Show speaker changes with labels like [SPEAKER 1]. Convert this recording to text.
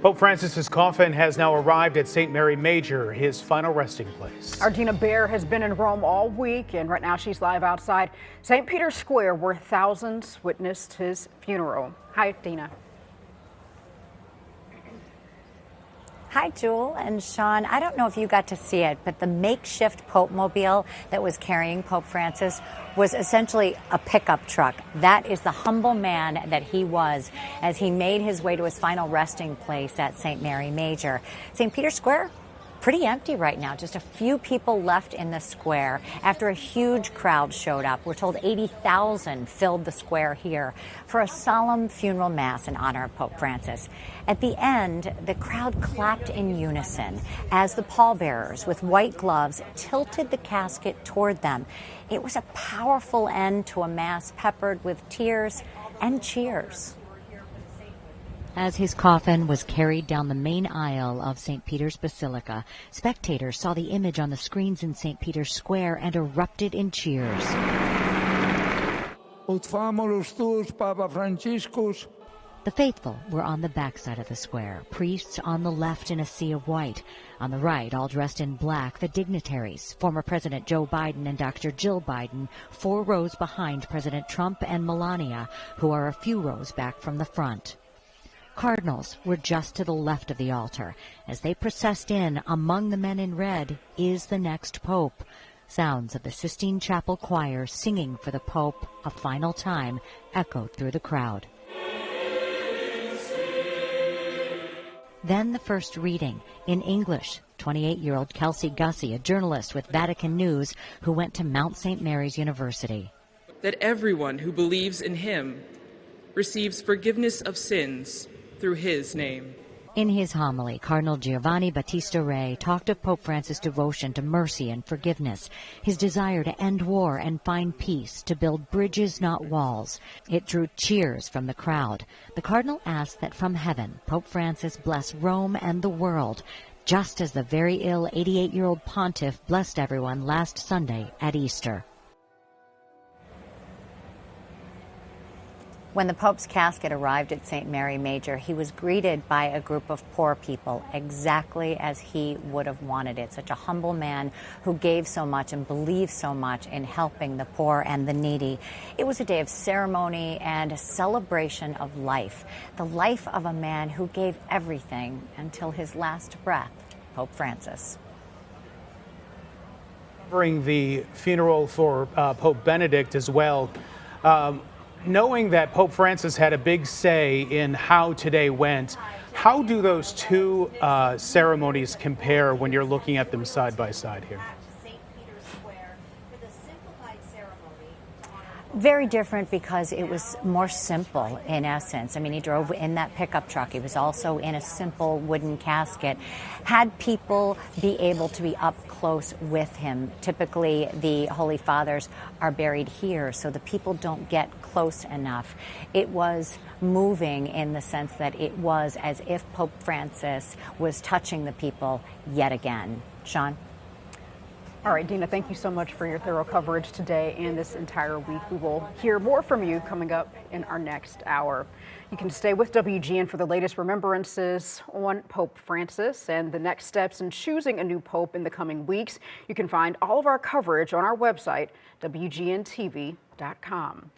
[SPEAKER 1] Pope Francis's coffin has now arrived at St. Mary Major, his final resting place.
[SPEAKER 2] Our Dina Bair has been in Rome all week, and right now she's live outside St. Peter's Square, where thousands witnessed his funeral. Hi, Dina.
[SPEAKER 3] Hi, Jewel and Sean. I don't know if you got to see it, but the makeshift Pope mobile that was carrying Pope Francis was essentially a pickup truck. That is the humble man that he was as he made his way to his final resting place at St. Mary Major. St. Peter's Square, pretty empty right now. Just a few people left in the square after a huge crowd showed up. We're told 80,000 filled the square here for a solemn funeral mass in honor of Pope Francis. At the end, the crowd clapped in unison as the pallbearers with white gloves tilted the casket toward them. It was a powerful end to a mass peppered with tears and cheers.
[SPEAKER 4] As his coffin was carried down the main aisle of St. Peter's Basilica, spectators saw the image on the screens in St. Peter's Square and erupted in cheers.
[SPEAKER 5] Ut famulus tuus, Papa Franciscus.
[SPEAKER 4] The faithful were on the backside of the square, priests on the left in a sea of white. On the right, all dressed in black, the dignitaries, former President Joe Biden and Dr. Jill Biden, 4 rows behind President Trump and Melania, who are a few rows back from the front. Cardinals were just to the left of the altar. As they processed in, among the men in red is the next pope. Sounds of the Sistine Chapel choir singing for the Pope a final time echoed through the crowd. Then the first reading in English. 28-year-old Kelsey Gussie, a journalist with Vatican News, who went to Mount St. Mary's University.
[SPEAKER 6] That everyone who believes in him receives forgiveness of sins through his name.
[SPEAKER 4] In his homily, Cardinal Giovanni Battista Re talked of Pope Francis' devotion to mercy and forgiveness, his desire to end war and find peace, to build bridges, not walls. It drew cheers from the crowd. The Cardinal asked that from heaven, Pope Francis bless Rome and the world, just as the very ill 88-year-old pontiff blessed everyone last Sunday at Easter.
[SPEAKER 3] When the Pope's casket arrived at St. Mary Major, he was greeted by a group of poor people, exactly as he would have wanted it. Such a humble man who gave so much and believed so much in helping the poor and the needy. It was a day of ceremony and a celebration of life, the life of a man who gave everything until his last breath, Pope Francis.
[SPEAKER 1] Covering the funeral for Pope Benedict as well. Knowing that Pope Francis had a big say in how today went, how do those two ceremonies compare when you're looking at them side by side here?
[SPEAKER 3] Very different because it was more simple in essence. I mean, he drove in that pickup truck. He was also in a simple wooden casket. Had people be able to be up close with him. Typically, the Holy Fathers are buried here, so the people don't get close enough. It was moving in the sense that it was as if Pope Francis was touching the people yet again. Sean?
[SPEAKER 2] All right, Dina, thank you so much for your thorough coverage today and this entire week. We will hear more from you coming up in our next hour. You can stay with WGN for the latest remembrances on Pope Francis and the next steps in choosing a new pope in the coming weeks. You can find all of our coverage on our website, WGNTV.com.